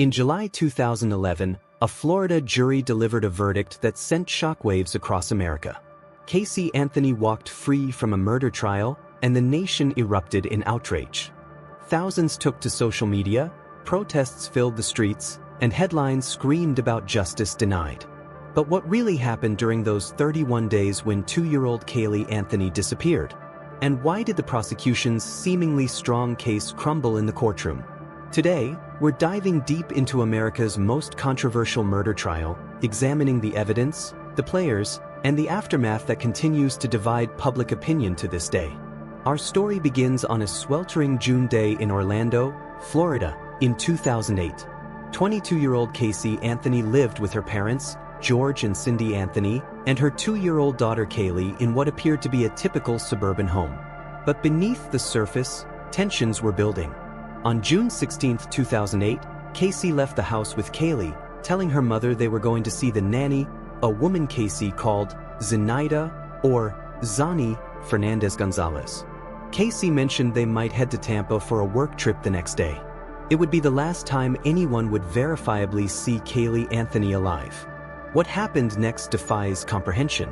In July 2011, a Florida jury delivered a verdict that sent shockwaves across America. Caylee Anthony walked free from a murder trial, and the nation erupted in outrage. Thousands took to social media, protests filled the streets, and headlines screamed about justice denied. But what really happened during those 31 days when 2-year-old Caylee Anthony disappeared? And why did the prosecution's seemingly strong case crumble in the courtroom? Today, we're diving deep into America's most controversial murder trial, examining the evidence, the players, and the aftermath that continues to divide public opinion to this day. Our story begins on a sweltering June day in Orlando, Florida, in 2008. 22-year-old Caylee Anthony lived with her parents, George and Cindy Anthony, and her 2-year-old daughter Caylee in what appeared to be a typical suburban home. But beneath the surface, tensions were building. On June 16, 2008, Caylee left the house with Caylee, telling her mother they were going to see the nanny, a woman Caylee called Zenaida, or Zani, Fernandez-Gonzalez. Caylee mentioned they might head to Tampa for a work trip the next day. It would be the last time anyone would verifiably see Caylee Anthony alive. What happened next defies comprehension.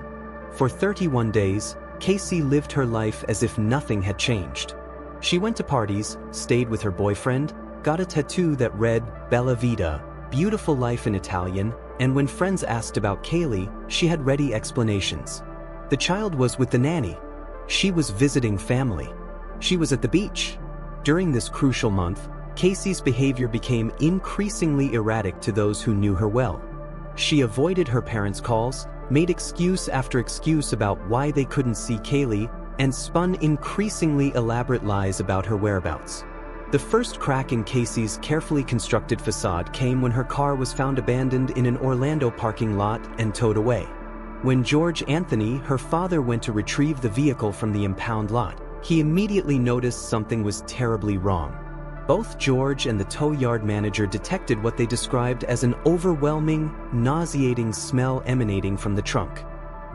For 31 days, Caylee lived her life as if nothing had changed. She went to parties, stayed with her boyfriend, got a tattoo that read Bella Vita, beautiful life in Italian, and when friends asked about Caylee, she had ready explanations. The child was with the nanny. She was visiting family. She was at the beach. During this crucial month, Caylee's behavior became increasingly erratic to those who knew her well. She avoided her parents' calls, made excuse after excuse about why they couldn't see Caylee, and spun increasingly elaborate lies about her whereabouts. The first crack in Caylee's carefully constructed facade came when her car was found abandoned in an Orlando parking lot and towed away. When George Anthony, her father, went to retrieve the vehicle from the impound lot, he immediately noticed something was terribly wrong. Both George and the tow yard manager detected what they described as an overwhelming, nauseating smell emanating from the trunk.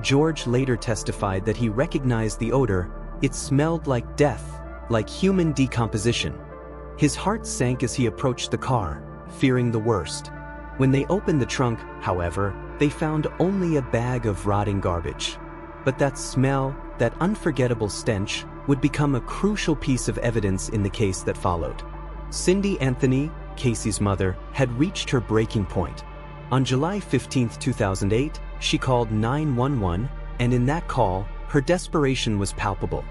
George later testified that he recognized the odor. It smelled like death, like human decomposition. His heart sank as he approached the car, fearing the worst. When they opened the trunk, however, they found only a bag of rotting garbage. But that smell, that unforgettable stench, would become a crucial piece of evidence in the case that followed. Cindy Anthony, Caylee's mother, had reached her breaking point. On July 15, 2008, she called 911, and in that call, her desperation was palpable.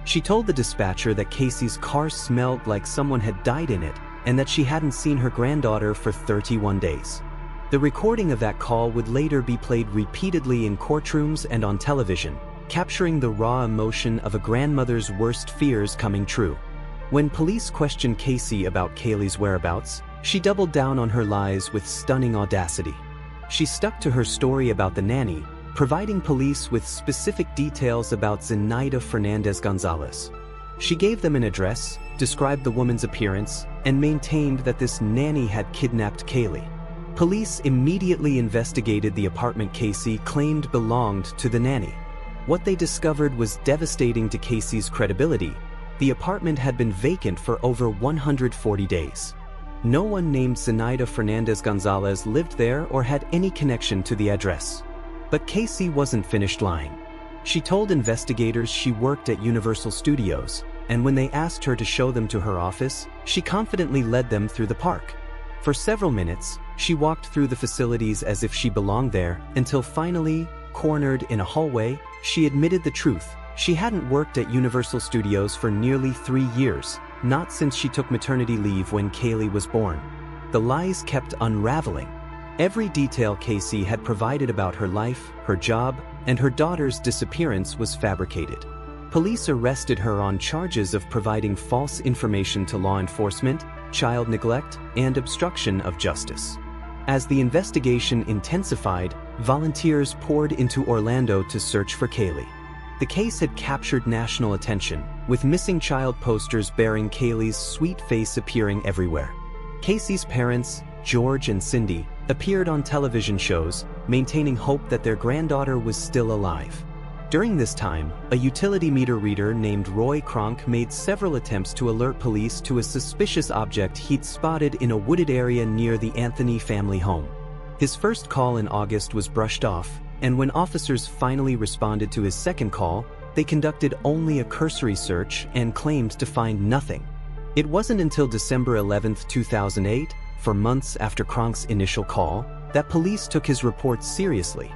She told the dispatcher that Caylee's car smelled like someone had died in it, and that she hadn't seen her granddaughter for 31 days. The recording of that call would later be played repeatedly in courtrooms and on television, capturing the raw emotion of a grandmother's worst fears coming true. When police questioned Caylee about Caylee's whereabouts, she doubled down on her lies with stunning audacity. She stuck to her story about the nanny, providing police with specific details about Zenaida Fernandez-Gonzalez. She gave them an address, described the woman's appearance, and maintained that this nanny had kidnapped Caylee. Police immediately investigated the apartment Caylee claimed belonged to the nanny. What they discovered was devastating to Caylee's credibility. The apartment had been vacant for over 140 days. No one named Zenaida Fernandez-Gonzalez lived there or had any connection to the address. But Caylee wasn't finished lying. She told investigators she worked at Universal Studios, and when they asked her to show them to her office, she confidently led them through the park. For several minutes, she walked through the facilities as if she belonged there, until finally, cornered in a hallway, she admitted the truth. She hadn't worked at Universal Studios for nearly 3 years, not since she took maternity leave when Caylee was born. The lies kept unraveling. Every detail Caylee had provided about her life, her job, and her daughter's disappearance was fabricated. Police arrested her on charges of providing false information to law enforcement, child neglect, and obstruction of justice. As the investigation intensified, volunteers poured into Orlando to search for Caylee. The case had captured national attention, with missing child posters bearing Caylee's sweet face appearing everywhere. Caylee's parents, George and Cindy, appeared on television shows, maintaining hope that their granddaughter was still alive. During this time, a utility meter reader named Roy Kronk made several attempts to alert police to a suspicious object he'd spotted in a wooded area near the Anthony family home. His first call in August was brushed off, and when officers finally responded to his second call, they conducted only a cursory search and claimed to find nothing. It wasn't until December 11, 2008, for months after Kronk's initial call, that police took his report seriously.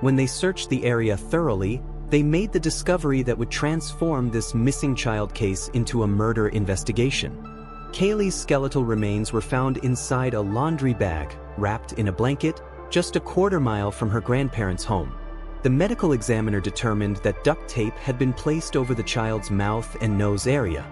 When they searched the area thoroughly, they made the discovery that would transform this missing child case into a murder investigation. Caylee's skeletal remains were found inside a laundry bag, wrapped in a blanket, just a quarter-mile from her grandparents' home. The medical examiner determined that duct tape had been placed over the child's mouth and nose area.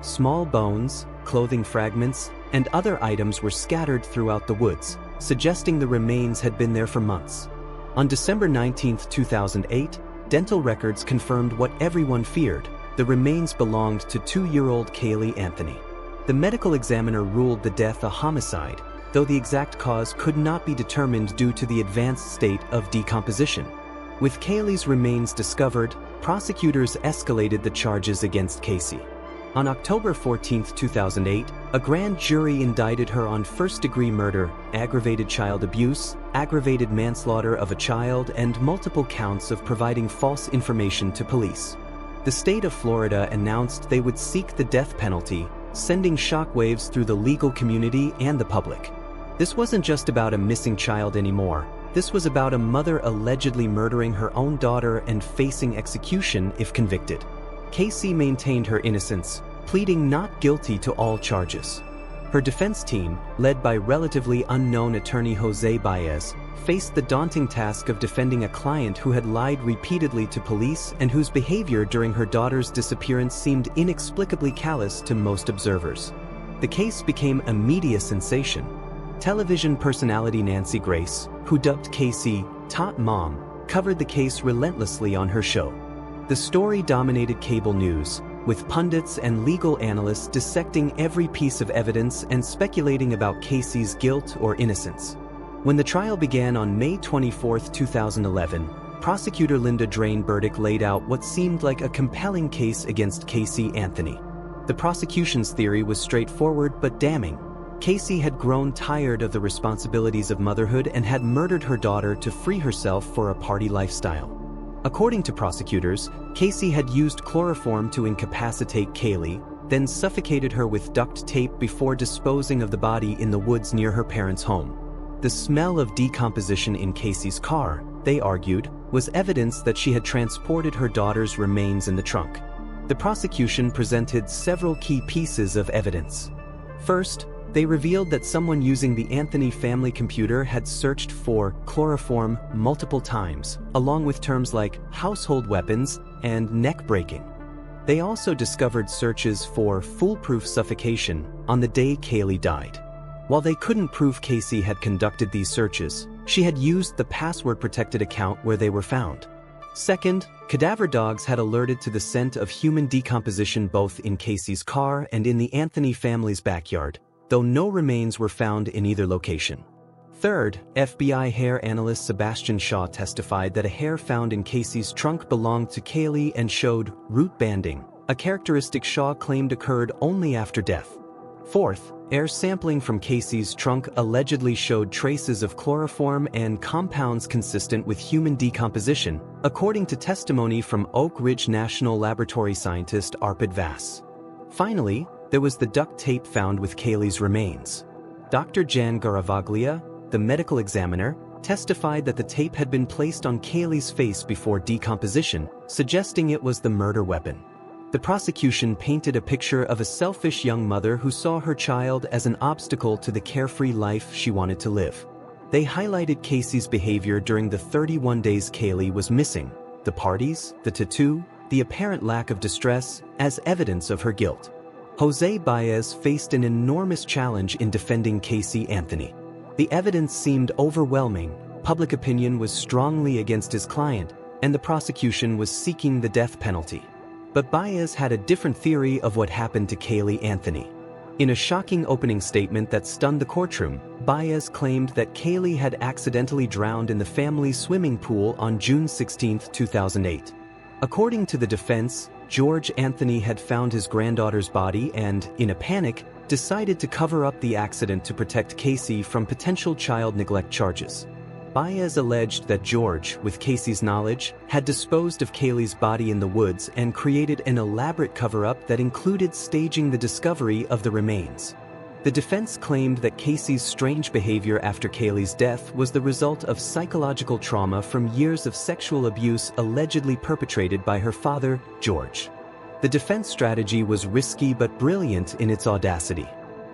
Small bones, clothing fragments, and other items were scattered throughout the woods, suggesting the remains had been there for months. On December 19, 2008, dental records confirmed what everyone feared: the remains belonged to 2-year-old Caylee Anthony. The medical examiner ruled the death a homicide, though the exact cause could not be determined due to the advanced state of decomposition. With Caylee's remains discovered, prosecutors escalated the charges against Casey. On October 14, 2008, a grand jury indicted her on first-degree murder, aggravated child abuse, aggravated manslaughter of a child, and multiple counts of providing false information to police. The state of Florida announced they would seek the death penalty, sending shockwaves through the legal community and the public. This wasn't just about a missing child anymore. This was about a mother allegedly murdering her own daughter and facing execution if convicted. Casey maintained her innocence, pleading not guilty to all charges. Her defense team, led by relatively unknown attorney Jose Baez, faced the daunting task of defending a client who had lied repeatedly to police and whose behavior during her daughter's disappearance seemed inexplicably callous to most observers. The case became a media sensation. Television personality Nancy Grace, who dubbed Casey Tot Mom, covered the case relentlessly on her show. The story dominated cable news, with pundits and legal analysts dissecting every piece of evidence and speculating about Casey's guilt or innocence. When the trial began on May 24, 2011, prosecutor Linda Drain Burdick laid out what seemed like a compelling case against Caylee Anthony. The prosecution's theory was straightforward but damning. Casey had grown tired of the responsibilities of motherhood and had murdered her daughter to free herself for a party lifestyle. According to prosecutors, Casey had used chloroform to incapacitate Caylee, then suffocated her with duct tape before disposing of the body in the woods near her parents' home. The smell of decomposition in Casey's car, they argued, was evidence that she had transported her daughter's remains in the trunk. The prosecution presented several key pieces of evidence. First, they revealed that someone using the Anthony family computer had searched for chloroform multiple times, along with terms like household weapons and neck breaking. They also discovered searches for foolproof suffocation on the day Caylee died. While they couldn't prove Casey had conducted these searches, she had used the password-protected account where they were found. Second, cadaver dogs had alerted to the scent of human decomposition both in Casey's car and in the Anthony family's backyard, though no remains were found in either location. Third, FBI hair analyst Sebastian Shaw testified that a hair found in Casey's trunk belonged to Caylee and showed root banding, a characteristic Shaw claimed occurred only after death. Fourth, air sampling from Casey's trunk allegedly showed traces of chloroform and compounds consistent with human decomposition, according to testimony from Oak Ridge National Laboratory scientist Arpid Vass. Finally, there was the duct tape found with Caylee's remains. Dr. Jan Garavaglia, the medical examiner, testified that the tape had been placed on Caylee's face before decomposition, suggesting it was the murder weapon. The prosecution painted a picture of a selfish young mother who saw her child as an obstacle to the carefree life she wanted to live. They highlighted Casey's behavior during the 31 days Caylee was missing, the parties, the tattoo, the apparent lack of distress, as evidence of her guilt. Jose Baez faced an enormous challenge in defending Caylee Anthony. The evidence seemed overwhelming, public opinion was strongly against his client, and the prosecution was seeking the death penalty. But Baez had a different theory of what happened to Caylee Anthony. In a shocking opening statement that stunned the courtroom, Baez claimed that Caylee had accidentally drowned in the family's swimming pool on June 16, 2008. According to the defense, George Anthony had found his granddaughter's body and, in a panic, decided to cover up the accident to protect Caylee from potential child neglect charges. Baez alleged that George, with Caylee's knowledge, had disposed of Caylee's body in the woods and created an elaborate cover-up that included staging the discovery of the remains. The defense claimed that Caylee's strange behavior after Caylee's death was the result of psychological trauma from years of sexual abuse allegedly perpetrated by her father, George. The defense strategy was risky but brilliant in its audacity.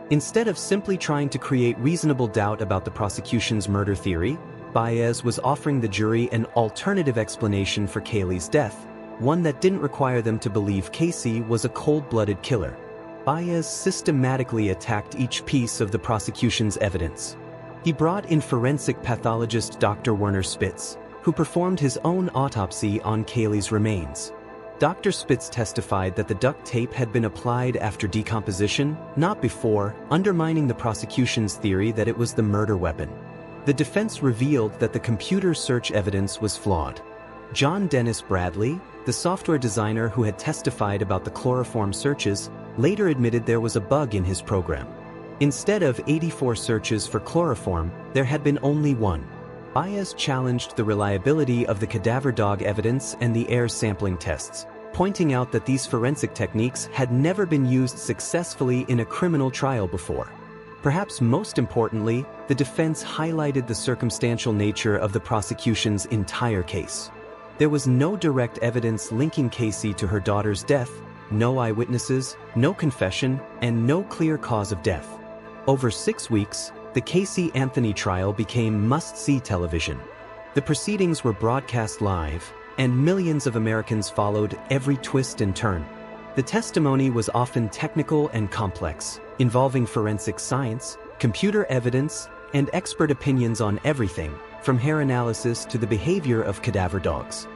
Instead of simply trying to create reasonable doubt about the prosecution's murder theory, Baez was offering the jury an alternative explanation for Caylee's death, one that didn't require them to believe Caylee was a cold-blooded killer. Baez systematically attacked each piece of the prosecution's evidence. He brought in forensic pathologist Dr. Werner Spitz, who performed his own autopsy on Caylee's remains. Dr. Spitz testified that the duct tape had been applied after decomposition, not before, undermining the prosecution's theory that it was the murder weapon. The defense revealed that the computer search evidence was flawed. John Dennis Bradley, the software designer who had testified about the chloroform searches, later admitted there was a bug in his program. Instead of 84 searches for chloroform, there had been only one. Baez challenged the reliability of the cadaver dog evidence and the air sampling tests, pointing out that these forensic techniques had never been used successfully in a criminal trial before. Perhaps most importantly, the defense highlighted the circumstantial nature of the prosecution's entire case. There was no direct evidence linking Caylee to her daughter's death, no eyewitnesses, no confession, and no clear cause of death. Over 6 weeks, the Caylee Anthony trial became must-see television. The proceedings were broadcast live, and millions of Americans followed every twist and turn. The testimony was often technical and complex, involving forensic science, computer evidence, and expert opinions on everything, from hair analysis to the behavior of cadaver dogs.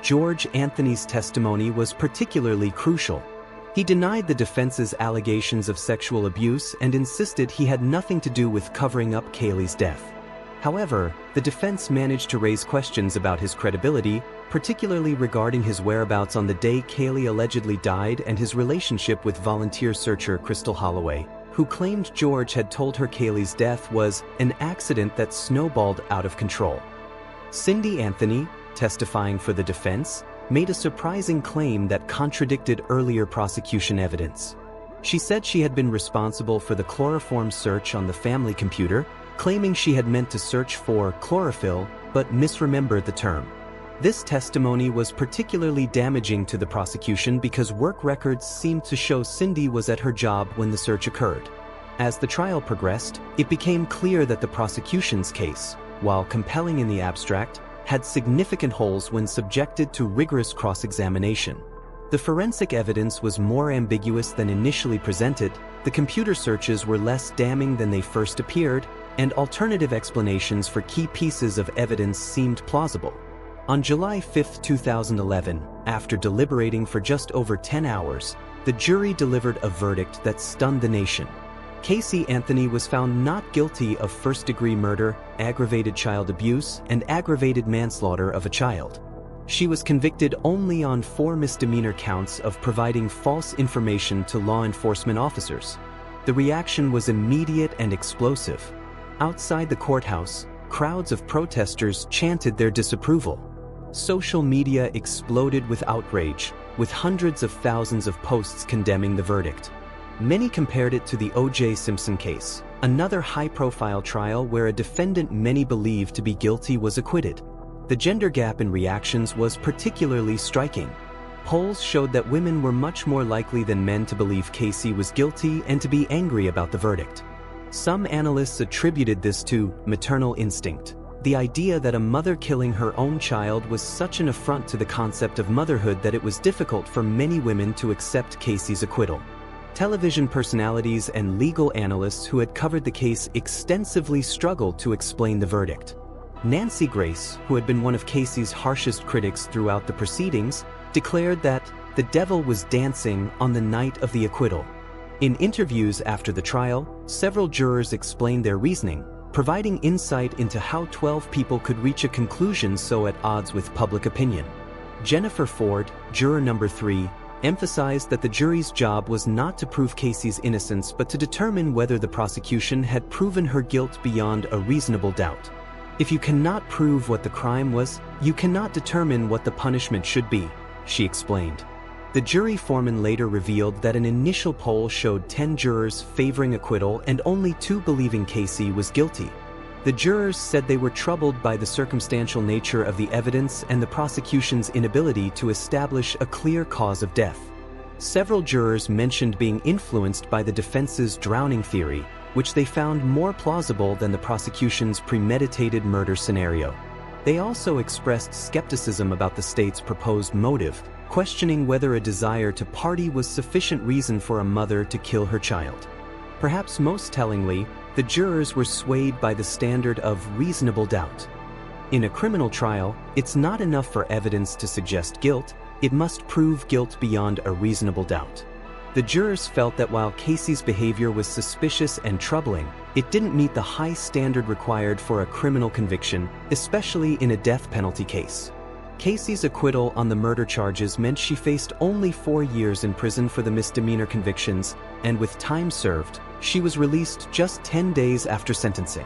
George Anthony's testimony was particularly crucial. He denied the defense's allegations of sexual abuse and insisted he had nothing to do with covering up Caylee's death. However, the defense managed to raise questions about his credibility, particularly regarding his whereabouts on the day Caylee allegedly died and his relationship with volunteer searcher Crystal Holloway, who claimed George had told her Caylee's death was an accident that snowballed out of control. Cindy Anthony, testifying for the defense, made a surprising claim that contradicted earlier prosecution evidence. She said she had been responsible for the chloroform search on the family computer, claiming she had meant to search for chlorophyll but misremembered the term. This testimony was particularly damaging to the prosecution because work records seemed to show Cindy was at her job when the search occurred. As the trial progressed, it became clear that the prosecution's case, while compelling in the abstract, had significant holes when subjected to rigorous cross-examination. The forensic evidence was more ambiguous than initially presented, the computer searches were less damning than they first appeared, and alternative explanations for key pieces of evidence seemed plausible. On July 5, 2011, after deliberating for just over 10 hours, the jury delivered a verdict that stunned the nation. Caylee Anthony was found not guilty of first-degree murder, aggravated child abuse, and aggravated manslaughter of a child. She was convicted only on 4 misdemeanor counts of providing false information to law enforcement officers. The reaction was immediate and explosive. Outside the courthouse, crowds of protesters chanted their disapproval. Social media exploded with outrage, with hundreds of thousands of posts condemning the verdict. Many compared it to the O.J. Simpson case, another high-profile trial where a defendant many believed to be guilty was acquitted. The gender gap in reactions was particularly striking. Polls showed that women were much more likely than men to believe Caylee was guilty and to be angry about the verdict. Some analysts attributed this to maternal instinct, the idea that a mother killing her own child was such an affront to the concept of motherhood that it was difficult for many women to accept Caylee's acquittal. Television personalities and legal analysts who had covered the case extensively struggled to explain the verdict. Nancy Grace, who had been one of Caylee's harshest critics throughout the proceedings, declared that the devil was dancing on the night of the acquittal. In interviews after the trial, several jurors explained their reasoning, providing insight into how 12 people could reach a conclusion so at odds with public opinion. Jennifer Ford, juror number 3, emphasized that the jury's job was not to prove Casey's innocence but to determine whether the prosecution had proven her guilt beyond a reasonable doubt. If you cannot prove what the crime was, you cannot determine what the punishment should be, she explained. The jury foreman later revealed that an initial poll showed 10 jurors favoring acquittal and only 2 believing Casey was guilty. The jurors said they were troubled by the circumstantial nature of the evidence and the prosecution's inability to establish a clear cause of death. Several jurors mentioned being influenced by the defense's drowning theory, which they found more plausible than the prosecution's premeditated murder scenario. They also expressed skepticism about the state's proposed motive, questioning whether a desire to party was sufficient reason for a mother to kill her child. Perhaps most tellingly, the jurors were swayed by the standard of reasonable doubt. In a criminal trial, it's not enough for evidence to suggest guilt, it must prove guilt beyond a reasonable doubt. The jurors felt that while Casey's behavior was suspicious and troubling, it didn't meet the high standard required for a criminal conviction, especially in a death penalty case. Casey's acquittal on the murder charges meant she faced only 4 years in prison for the misdemeanor convictions, and with time served, she was released just 10 days after sentencing.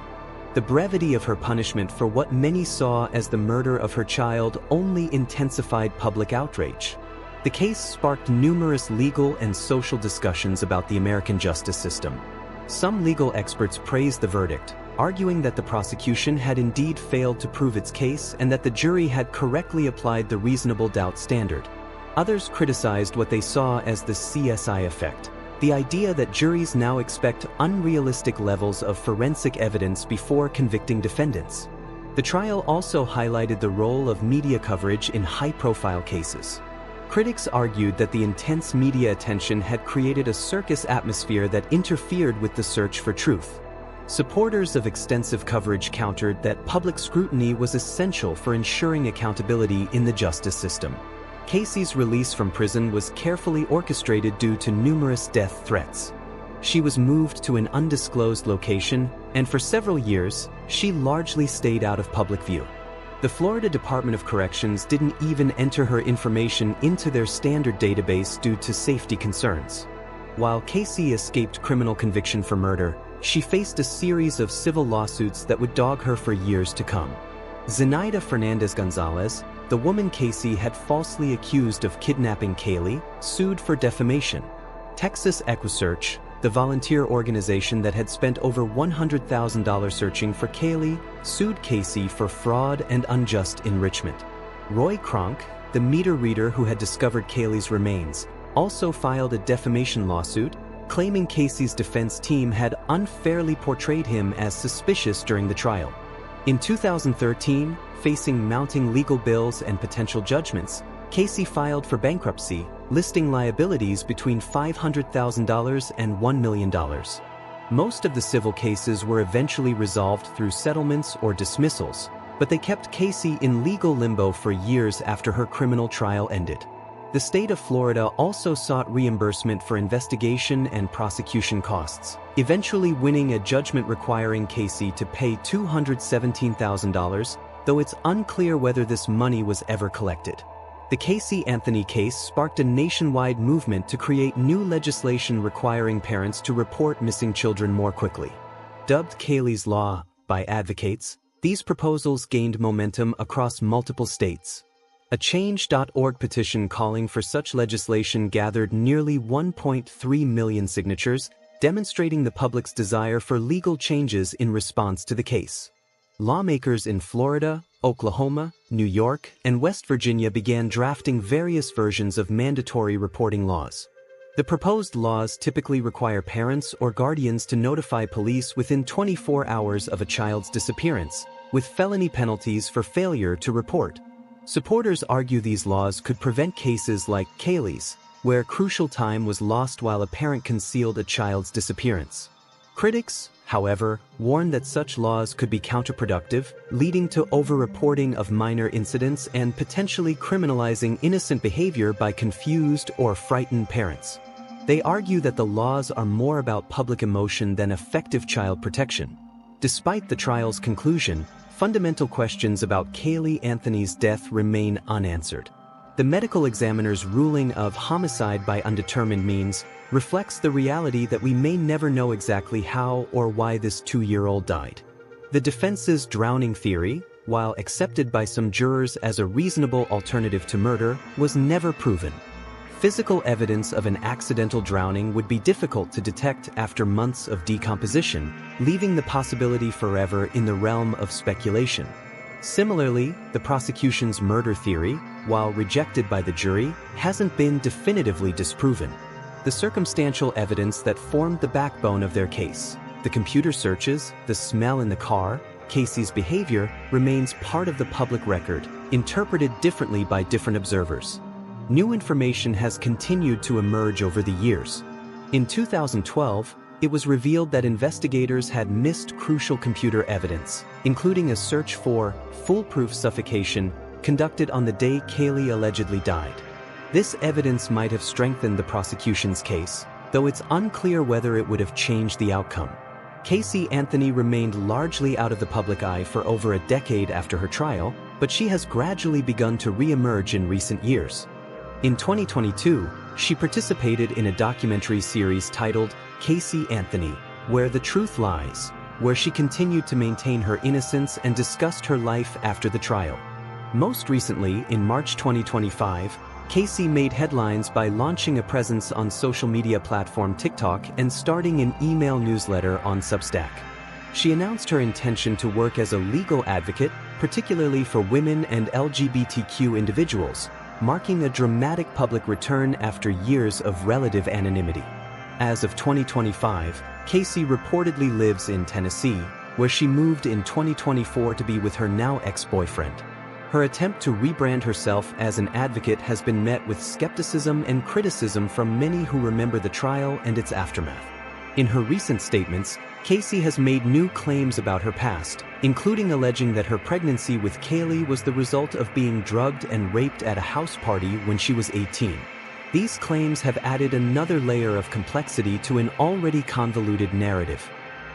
The brevity of her punishment for what many saw as the murder of her child only intensified public outrage. The case sparked numerous legal and social discussions about the American justice system. Some legal experts praised the verdict, arguing that the prosecution had indeed failed to prove its case and that the jury had correctly applied the reasonable doubt standard. Others criticized what they saw as the CSI effect, the idea that juries now expect unrealistic levels of forensic evidence before convicting defendants. The trial also highlighted the role of media coverage in high-profile cases. Critics argued that the intense media attention had created a circus atmosphere that interfered with the search for truth. Supporters of extensive coverage countered that public scrutiny was essential for ensuring accountability in the justice system. Casey's release from prison was carefully orchestrated due to numerous death threats. She was moved to an undisclosed location, and for several years, she largely stayed out of public view. The Florida Department of Corrections didn't even enter her information into their standard database due to safety concerns. While Casey escaped criminal conviction for murder, she faced a series of civil lawsuits that would dog her for years to come. Zenaida Fernandez-Gonzalez, the woman Casey had falsely accused of kidnapping Caylee, sued for defamation. Texas EquiSearch, the volunteer organization that had spent over $100,000 searching for Caylee, sued Casey for fraud and unjust enrichment. Roy Kronk, the meter reader who had discovered Caylee's remains, also filed a defamation lawsuit, claiming Casey's defense team had unfairly portrayed him as suspicious during the trial. In 2013, facing mounting legal bills and potential judgments, Casey filed for bankruptcy, listing liabilities between $500,000 and $1 million. Most of the civil cases were eventually resolved through settlements or dismissals, but they kept Casey in legal limbo for years after her criminal trial ended. The state of Florida also sought reimbursement for investigation and prosecution costs, eventually winning a judgment requiring Casey to pay $217,000, though it's unclear whether this money was ever collected. The Caylee Anthony case sparked a nationwide movement to create new legislation requiring parents to report missing children more quickly. Dubbed Caylee's Law by advocates, these proposals gained momentum across multiple states. A Change.org petition calling for such legislation gathered nearly 1.3 million signatures, demonstrating the public's desire for legal changes in response to the case. Lawmakers in Florida, Oklahoma, New York, and West Virginia began drafting various versions of mandatory reporting laws. The proposed laws typically require parents or guardians to notify police within 24 hours of a child's disappearance, with felony penalties for failure to report. Supporters argue these laws could prevent cases like Caylee's, where crucial time was lost while a parent concealed a child's disappearance. Critics, however, warn that such laws could be counterproductive, leading to over-reporting of minor incidents and potentially criminalizing innocent behavior by confused or frightened parents. They argue that the laws are more about public emotion than effective child protection. Despite the trial's conclusion, fundamental questions about Caylee Anthony's death remain unanswered. The medical examiner's ruling of homicide by undetermined means reflects the reality that we may never know exactly how or why this 2-year-old died. The defense's drowning theory, while accepted by some jurors as a reasonable alternative to murder, was never proven. Physical evidence of an accidental drowning would be difficult to detect after months of decomposition, leaving the possibility forever in the realm of speculation. Similarly, the prosecution's murder theory, while rejected by the jury, hasn't been definitively disproven. The circumstantial evidence that formed the backbone of their case, the computer searches, the smell in the car, Casey's behavior, remains part of the public record, interpreted differently by different observers. New information has continued to emerge over the years. In 2012, it was revealed that investigators had missed crucial computer evidence, including a search for foolproof suffocation conducted on the day Caylee allegedly died. This evidence might have strengthened the prosecution's case, though it's unclear whether it would have changed the outcome. Caylee Anthony remained largely out of the public eye for over a decade after her trial, but she has gradually begun to re-emerge in recent years. In 2022, she participated in a documentary series titled Caylee Anthony, Where the Truth Lies, where she continued to maintain her innocence and discussed her life after the trial. Most recently, in March 2025, Caylee made headlines by launching a presence on social media platform TikTok and starting an email newsletter on Substack. She announced her intention to work as a legal advocate, particularly for women and LGBTQ individuals, marking a dramatic public return after years of relative anonymity. As of 2025, Caylee reportedly lives in Tennessee, where she moved in 2024 to be with her now ex-boyfriend. Her attempt to rebrand herself as an advocate has been met with skepticism and criticism from many who remember the trial and its aftermath. In her recent statements, Caylee has made new claims about her past, including alleging that her pregnancy with Caylee was the result of being drugged and raped at a house party when she was 18. These claims have added another layer of complexity to an already convoluted narrative.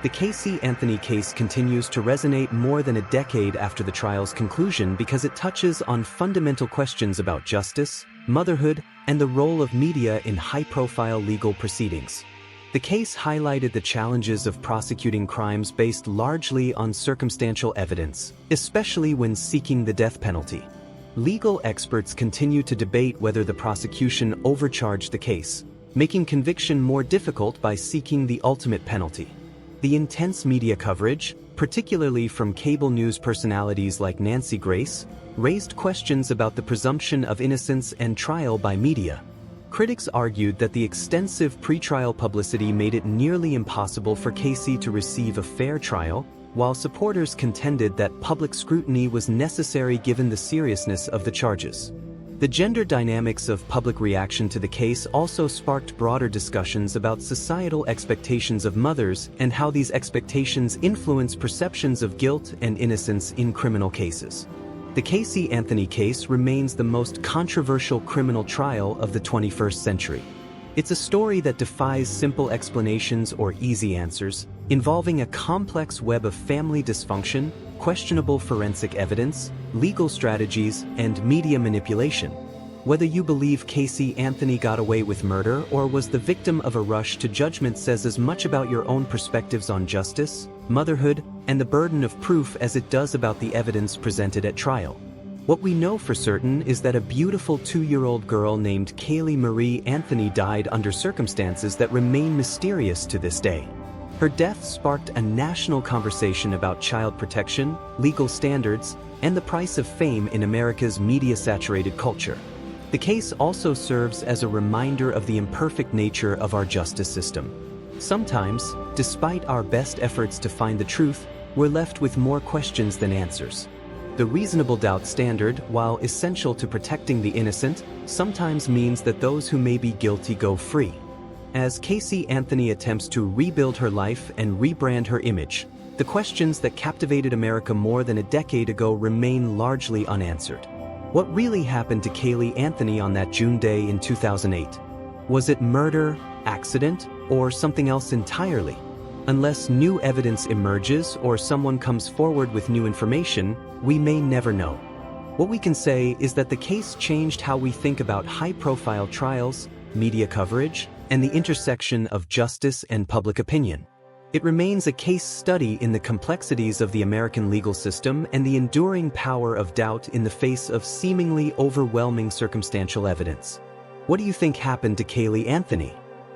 The Caylee Anthony case continues to resonate more than a decade after the trial's conclusion because it touches on fundamental questions about justice, motherhood, and the role of media in high-profile legal proceedings. The case highlighted the challenges of prosecuting crimes based largely on circumstantial evidence, especially when seeking the death penalty. Legal experts continue to debate whether the prosecution overcharged the case, making conviction more difficult by seeking the ultimate penalty. The intense media coverage, particularly from cable news personalities like Nancy Grace, raised questions about the presumption of innocence and trial by media. Critics argued that the extensive pretrial publicity made it nearly impossible for Caylee to receive a fair trial, while supporters contended that public scrutiny was necessary given the seriousness of the charges. The gender dynamics of public reaction to the case also sparked broader discussions about societal expectations of mothers and how these expectations influence perceptions of guilt and innocence in criminal cases. The Caylee Anthony case remains the most controversial criminal trial of the 21st century. It's a story that defies simple explanations or easy answers, involving a complex web of family dysfunction, questionable forensic evidence, legal strategies, and media manipulation. Whether you believe Caylee Anthony got away with murder or was the victim of a rush to judgment says as much about your own perspectives on justice, motherhood, and the burden of proof as it does about the evidence presented at trial. What we know for certain is that a beautiful 2-year-old girl named Caylee Marie Anthony died under circumstances that remain mysterious to this day. Her death sparked a national conversation about child protection, legal standards, and the price of fame in America's media-saturated culture. The case also serves as a reminder of the imperfect nature of our justice system. Sometimes, despite our best efforts to find the truth, we're left with more questions than answers. The reasonable doubt standard, while essential to protecting the innocent, sometimes means that those who may be guilty go free. As Caylee Anthony attempts to rebuild her life and rebrand her image, the questions that captivated America more than a decade ago remain largely unanswered. What really happened to Caylee Anthony on that June day in 2008? Was it murder, accident, or something else entirely? Unless new evidence emerges or someone comes forward with new information, we may never know. What we can say is that the case changed how we think about high-profile trials, media coverage, and the intersection of justice and public opinion. It remains a case study in the complexities of the American legal system and the enduring power of doubt in the face of seemingly overwhelming circumstantial evidence. What do you think happened to Caylee Anthony?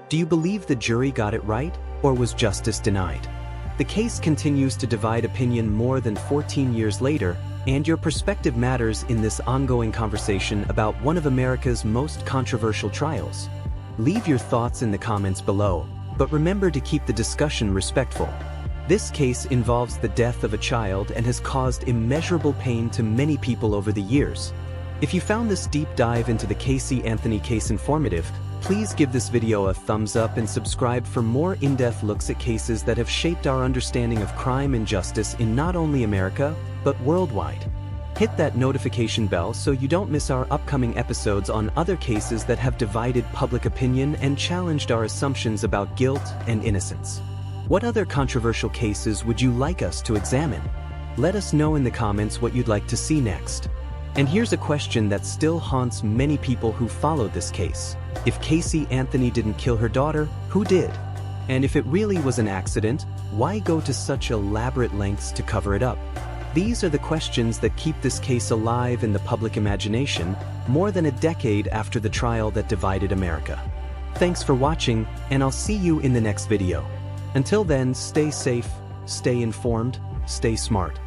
Do you believe the jury got it right, or was justice denied? The case continues to divide opinion more than 14 years later, and your perspective matters in this ongoing conversation about one of America's most controversial trials. Leave your thoughts in the comments below, but remember to keep the discussion respectful. This case involves the death of a child and has caused immeasurable pain to many people over the years. If you found this deep dive into the Caylee Anthony case informative, please give this video a thumbs up and subscribe for more in-depth looks at cases that have shaped our understanding of crime and justice in not only America, but worldwide. Hit that notification bell so you don't miss our upcoming episodes on other cases that have divided public opinion and challenged our assumptions about guilt and innocence. What other controversial cases would you like us to examine? Let us know in the comments what you'd like to see next. And here's a question that still haunts many people who followed this case. If Caylee Anthony didn't kill her daughter, who did? And if it really was an accident, why go to such elaborate lengths to cover it up? These are the questions that keep this case alive in the public imagination more than a decade after the trial that divided America. Thanks for watching, and I'll see you in the next video. Until then, stay safe, stay informed, stay smart.